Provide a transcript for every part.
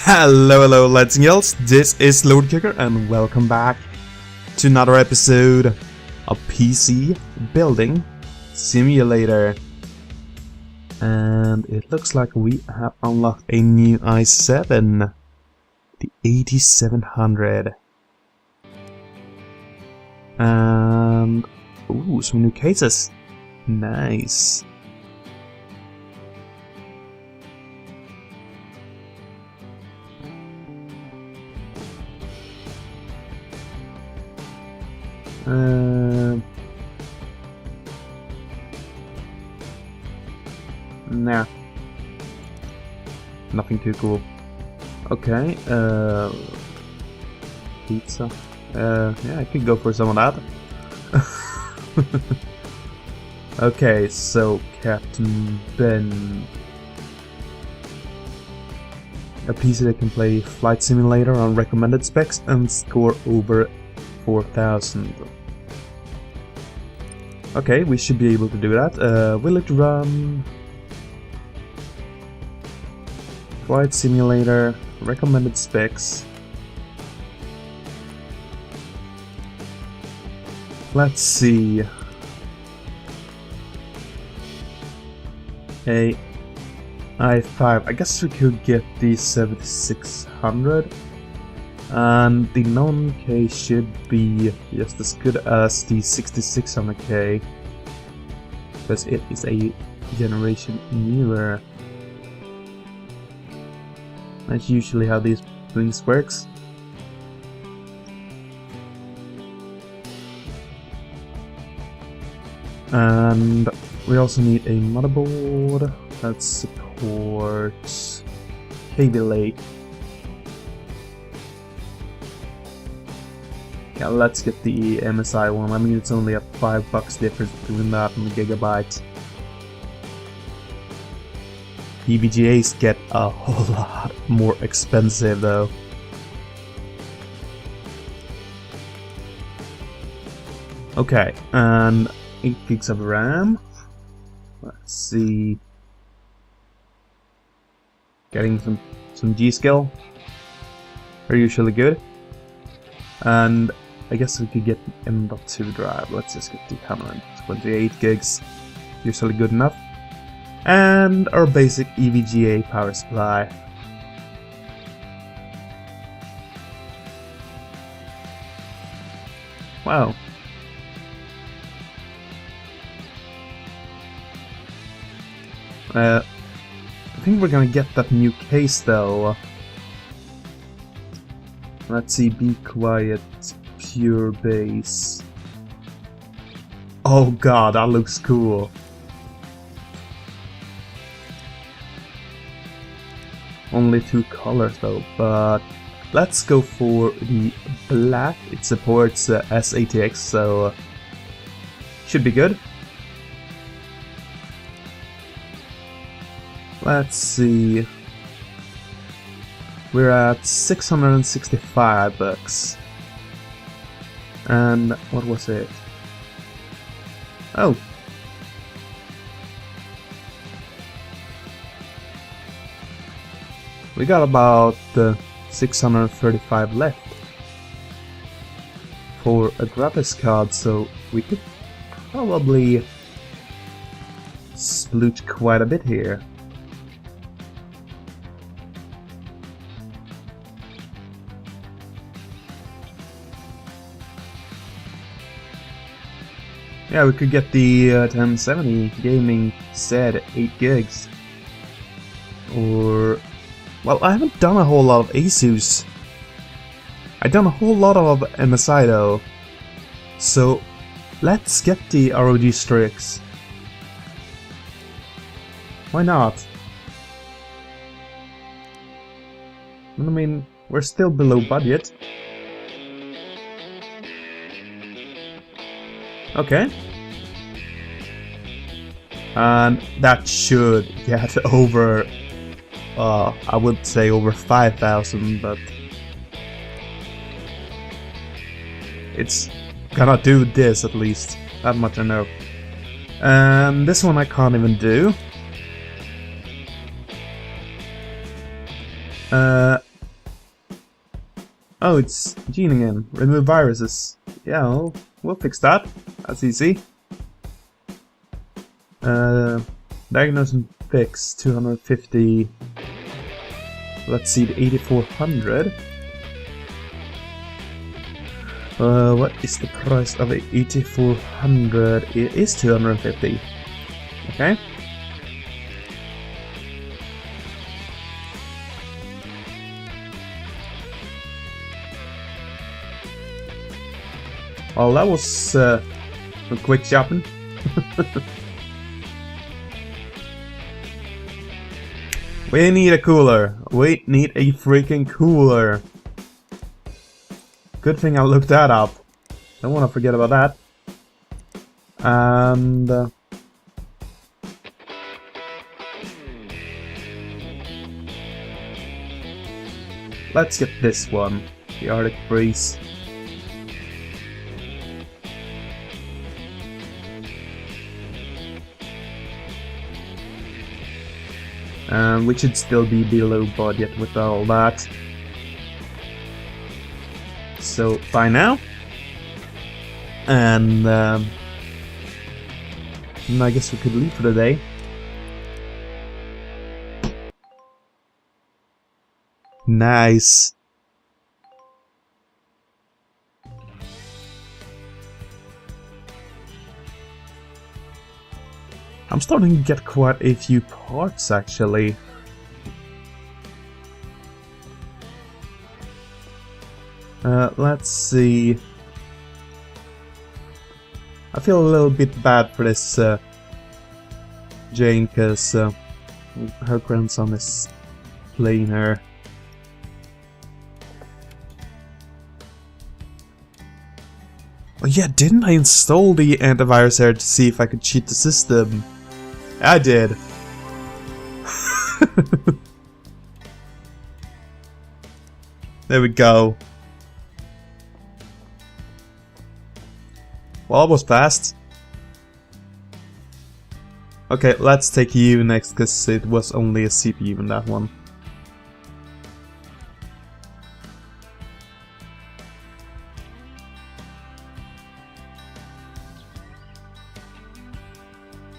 Hello, lads and girls. This is Lord Kicker, and welcome back to another episode of PC Building Simulator. And it looks like we have unlocked a new i7, the 8700. And ooh, some new cases. Nice. Nah. Nothing too cool. Okay, pizza. Yeah, I could go for some of that. Okay, so Captain Ben. A PC that can play Flight Simulator on recommended specs and score over 4,000. Okay, we should be able to do that. Will it run Flight Simulator, recommended specs? Let's see. A i5. I guess we could get the 7600. And the non-K should be just as good as the 6600K, because it is a generation newer. That's usually how these things works. And we also need a motherboard that supports Kaby Lake. Yeah, let's get the MSI one. I mean, it's only a $5 difference between that and the Gigabyte. EVGAs get a whole lot more expensive though. Okay, and 8 gigs of RAM. Let's see. Getting some G-Skill are usually good. And I guess we could get the M.2 drive. Let's just get the 128 gigs. Usually good enough. And our basic EVGA power supply. Wow. I think we're gonna get that new case though. Let's see, Be Quiet, Pure Base. Oh god, that looks cool. Only 2 colors though, but let's go for the black. It supports SATX, so should be good. Let's see. We're at $665. And what was it? Oh. We got about 635 left for a graphics card, so we could probably splooge quite a bit here. Yeah, we could get the 1070 gaming set at 8 gigs. Or... well, I haven't done a whole lot of Asus. I've done a whole lot of MSI though. So, let's get the ROG Strix. Why not? I mean, we're still below budget. Okay. And that should get over, I would say over 5,000, but it's gonna do this at least. That much I know. And this one I can't even do. Oh, it's Gene again. Remove viruses. Yeah, we'll fix that. That's easy. Diagnose and fix 250. Let's see, the 8400. What is the price of a 8400? It is 250. Okay. Well, that was some quick shopping. We need a cooler. We need a freaking cooler. Good thing I looked that up. Don't want to forget about that. And let's get this one, the Arctic Breeze. We should still be below budget with all that. So, bye now. And I guess we could leave for the day. Nice. I'm starting to get quite a few parts, actually. Let's see. I feel a little bit bad for this Jane, because her grandson is playing her. Oh yeah, didn't I install the antivirus here to see if I could cheat the system? I did. There we go. Well, that was fast. Okay, let's take you next, because it was only a CPU in that one.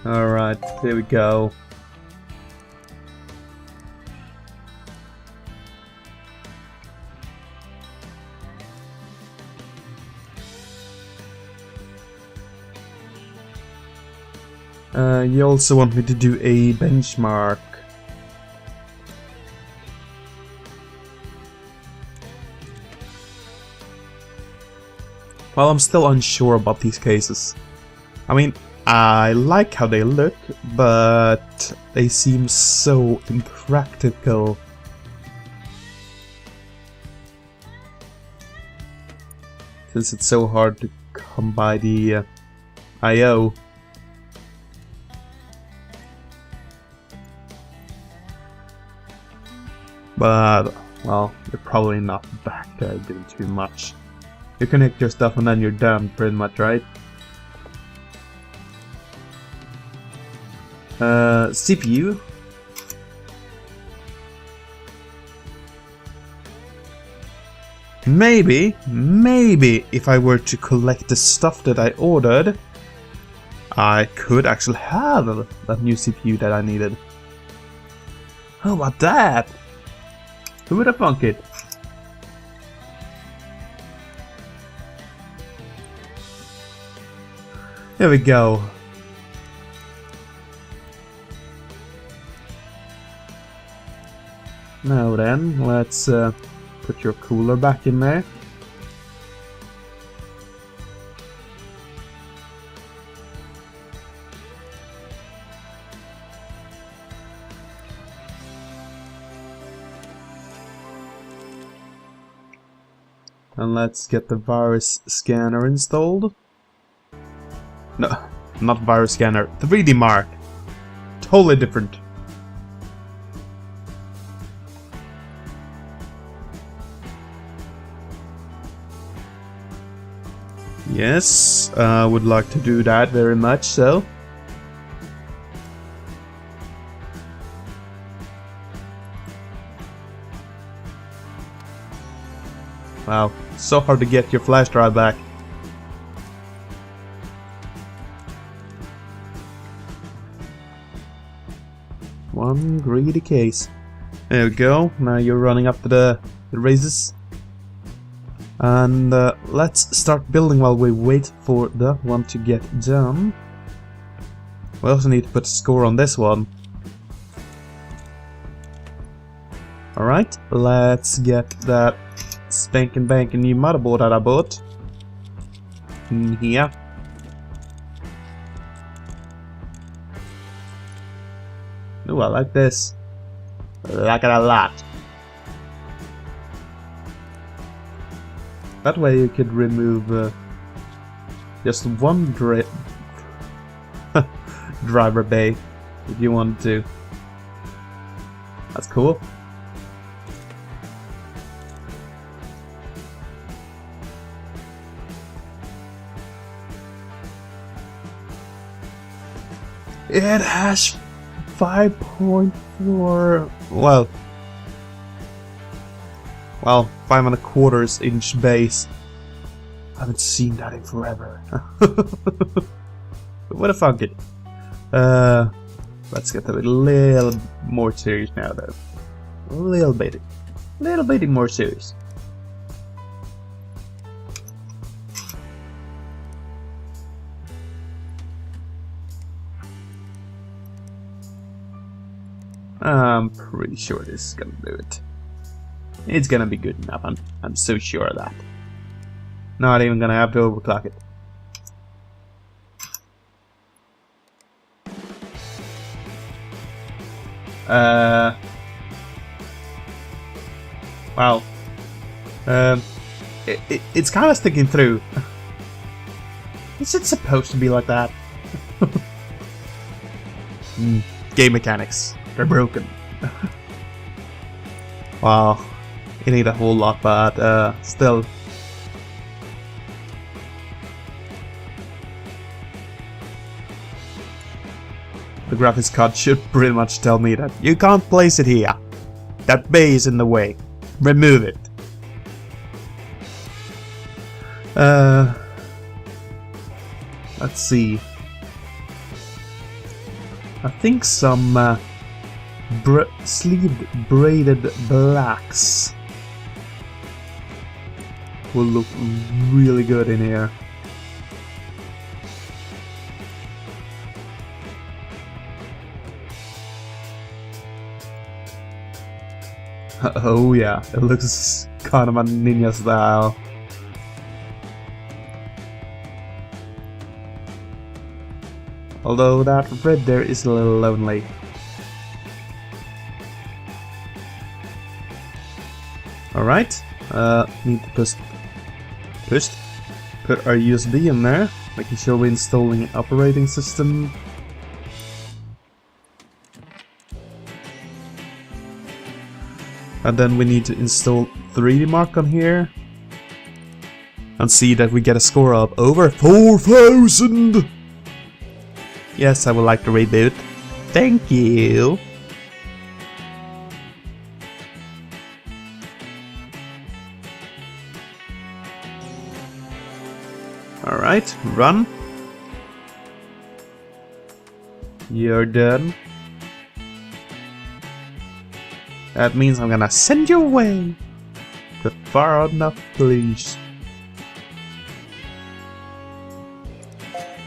Alright, there we go. You also want me to do a benchmark. Well, I'm still unsure about these cases. I mean, I like how they look, but they seem so impractical. Since it's so hard to come by the I/O. But, well, you're probably not back there doing too much. You connect your stuff and then you're done, pretty much, right? CPU. Maybe if I were to collect the stuff that I ordered, I could actually have that new CPU that I needed. How about that? Who would have thunk it? There we go. Now then, let's put your cooler back in there. And let's get the virus scanner installed. No, not virus scanner, 3D Mark. Totally different. Yes, I would like to do that very much so. Wow, so hard to get your flash drive back. One greedy case. There we go. Now you're running up to the races. And let's start building while we wait for the one to get done. We also need to put a score on this one. Alright, let's get that spanking banking new motherboard that I bought. In here. Ooh, I like this. I like it a lot. That way you could remove just one driver bay if you wanted to. That's cool. It has 5.4, well, 5.25 inch base. I haven't seen that in forever. What a fuck it. Let's get a little more serious now though. A little bit more serious. I'm pretty sure this is gonna do it. It's gonna be good enough, I'm so sure of that. Not even gonna have to overclock it. Wow. It's kind of sticking through. Is it supposed to be like that? Game mechanics. They're broken. Wow. It ain't a whole lot, but still. The graphics card should pretty much tell me that you can't place it here. That bay is in the way. Remove it. Let's see. I think some sleeved braided blacks will look really good in here. Oh yeah, it looks kind of a ninja style. Although that red there is a little lonely. Alright, need to put our USB in there, making sure we're installing an operating system. And then we need to install 3D Mark on here. And see that we get a score of over 4,000! Yes, I would like to reboot. Thank you! Alright, run. You're done. That means I'm gonna send you away to far enough, please.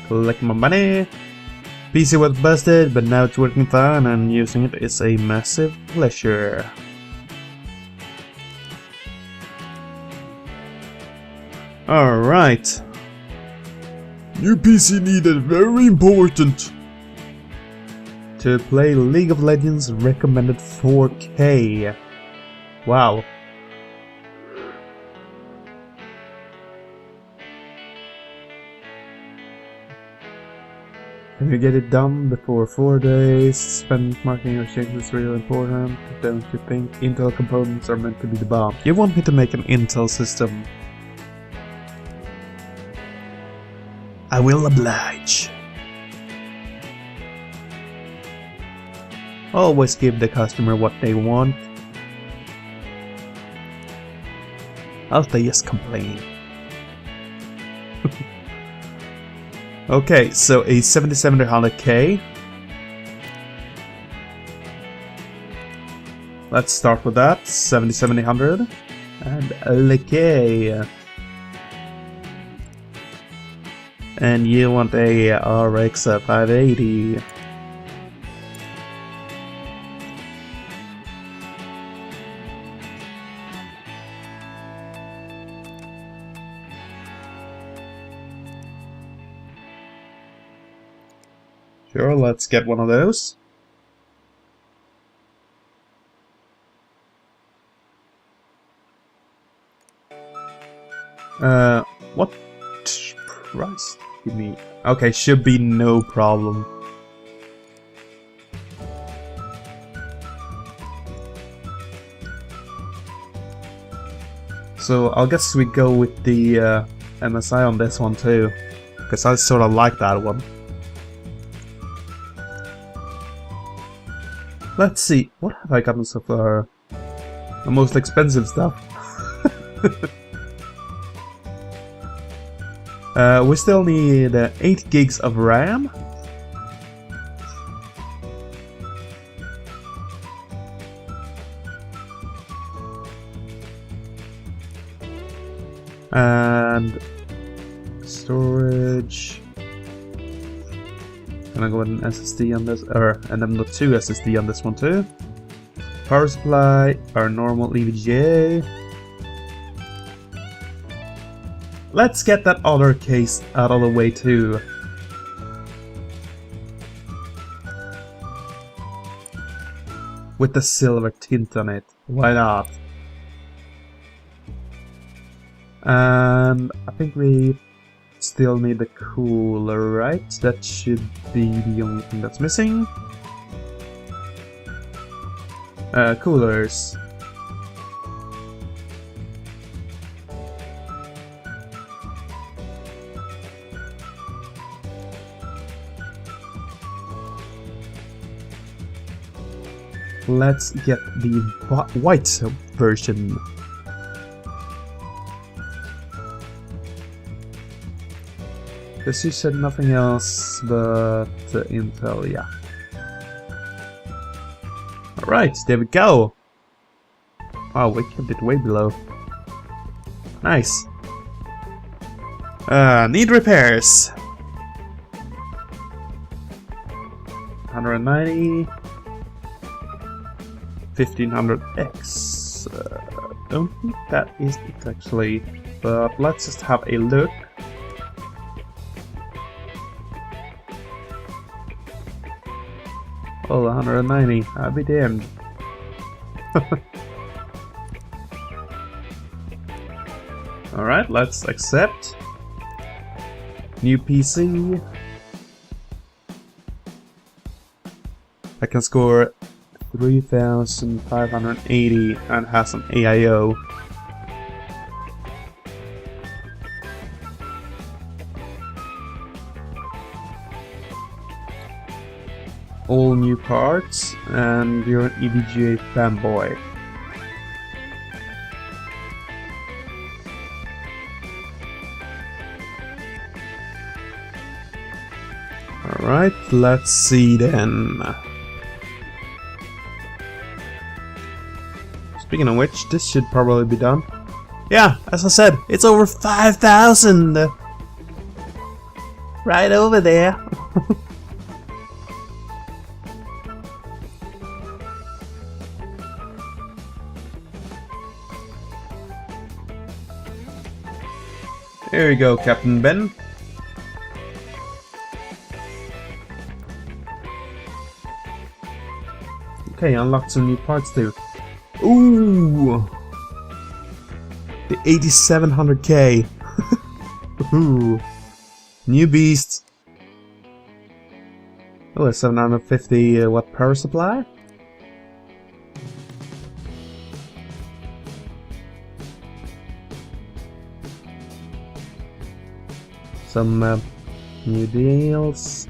Collect my money. PC was busted, but now it's working fine, and using it is a massive pleasure. Alright. New PC needed, very important. To play League of Legends recommended 4K. Wow. Can you get it done before 4 days? Benchmarking your changes is really important. Don't you think Intel components are meant to be the bomb? You want me to make an Intel system? I will oblige. Always give the customer what they want. I'll just complain. Okay, so a 7700K. Let's start with that. 7700 and okay. And you want a RX 580. Sure, let's get one of those. What price? Give me. Okay, should be no problem. So I guess we go with the MSI on this one too, because I sort of like that one. Let's see, what have I gotten so far? The most expensive stuff. We still need 8 gigs of RAM. And storage. Gonna go with an SSD on this, or an M.2 SSD on this one too. Power supply, our normal EVGA. Let's get that other case out of the way too. With the silver tint on it, why not? And I think we still need the cooler, right? That should be the only thing that's missing. Coolers. Let's get the white version. Because you said nothing else but Intel, yeah. Alright, there we go. Wow, we kept it way below. Nice. Need repairs. 190. 1500X. Don't think that is it actually, but let's just have a look. Oh, 190. I'll be damned. Alright, let's accept. New PC. I can score 3580 and has some AIO. All new parts, and you're an EVGA fanboy. Alright, let's see then. Speaking of which, this should probably be done. Yeah, as I said, it's over 5,000! Right over there. There you go, Captain Ben. Okay, unlocked some new parts too. Ooh! The 8700K. Ooh. New beast. Oh, a 750 watt power supply. Some new deals.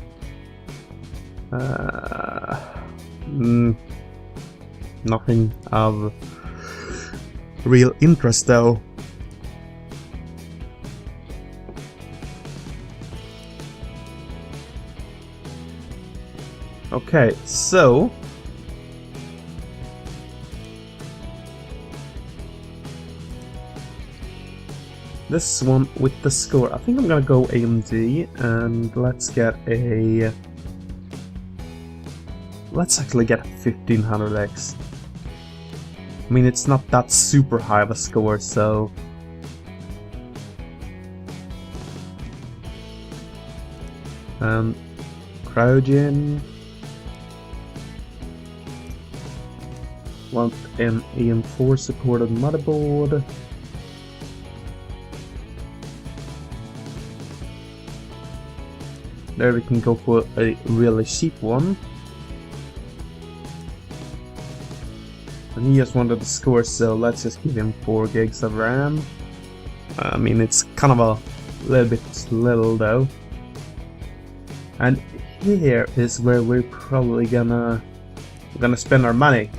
Nothing of real interest though. Okay, so this one with the score, I think I'm gonna go AMD and let's actually get 1500X. I mean, it's not that super high of a score, so Cryogen. Want an AM4 supported motherboard. There we can go for a really cheap one. And he just wanted the score, so let's just give him 4 gigs of RAM. I mean, it's kind of a little bit little though. And here is where we're probably gonna spend our money.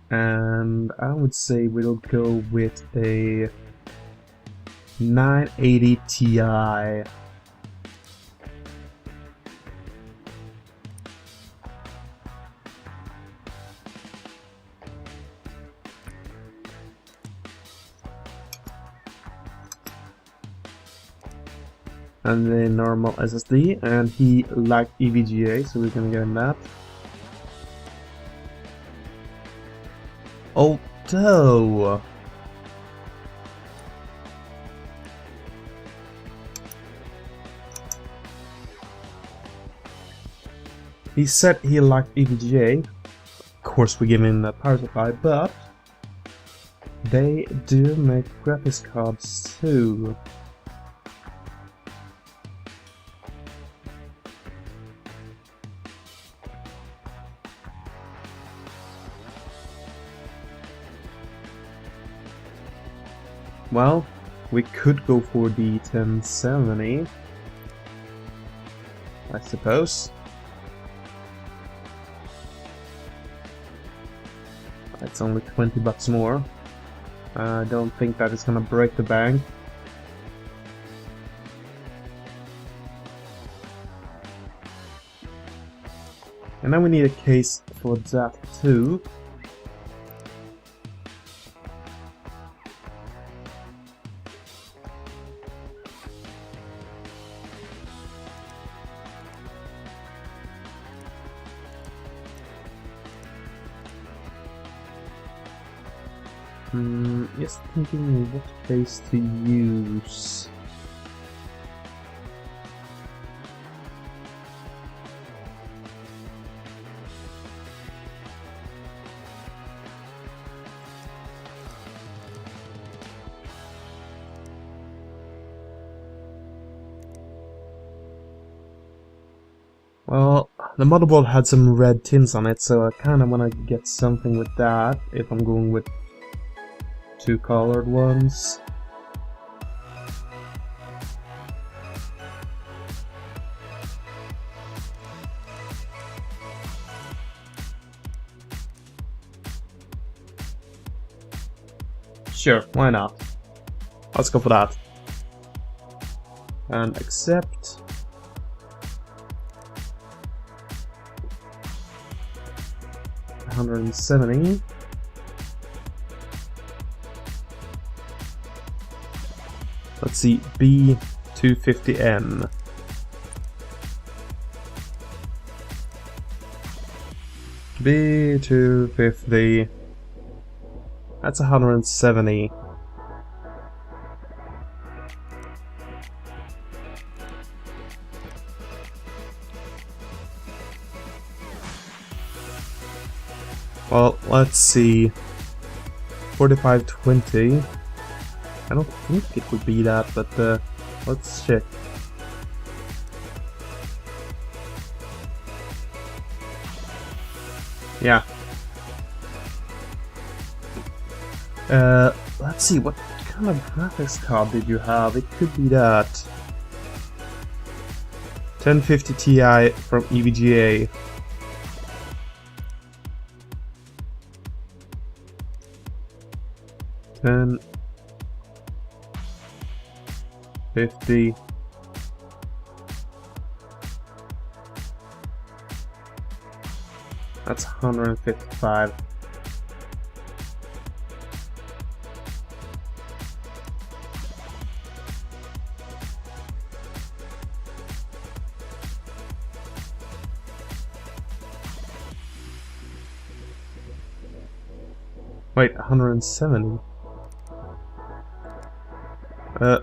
And I would say we'll go with a 980 Ti. And the normal SSD, and he liked EVGA, so we're gonna get him that. Although he said he liked EVGA, of course we give him the power supply, but they do make graphics cards too. Well, we could go for the 1070, I suppose. It's only 20 bucks more. I don't think that is gonna break the bank. And then we need a case for that too. Just thinking what case to use. Well, the motherboard had some red tints on it, so I kind of want to get something with that if I'm going with 2 colored ones. Sure, why not? Let's go for that. And accept. $170. Let's see, B250N. B250. That's 170. Well, let's see. 4520. I don't think it would be that, but let's check. Yeah. Let's see, what kind of graphics card did you have? It could be that. 1050 Ti from EVGA. 10, 50. That's 155. Wait, 170? I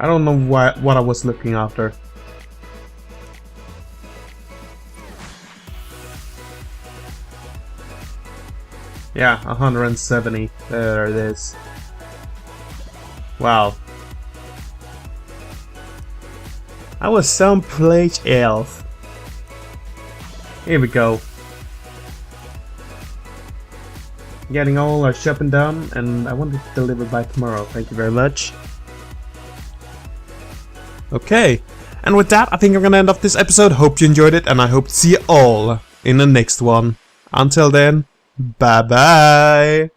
don't know what I was looking after. Yeah, 170. There it is. Wow. I was some plate elf. Here we go. Getting all our shopping done, and I want it delivered by tomorrow. Thank you very much. Okay, and with that, I think I'm gonna end off this episode. Hope you enjoyed it, and I hope to see you all in the next one. Until then, bye bye.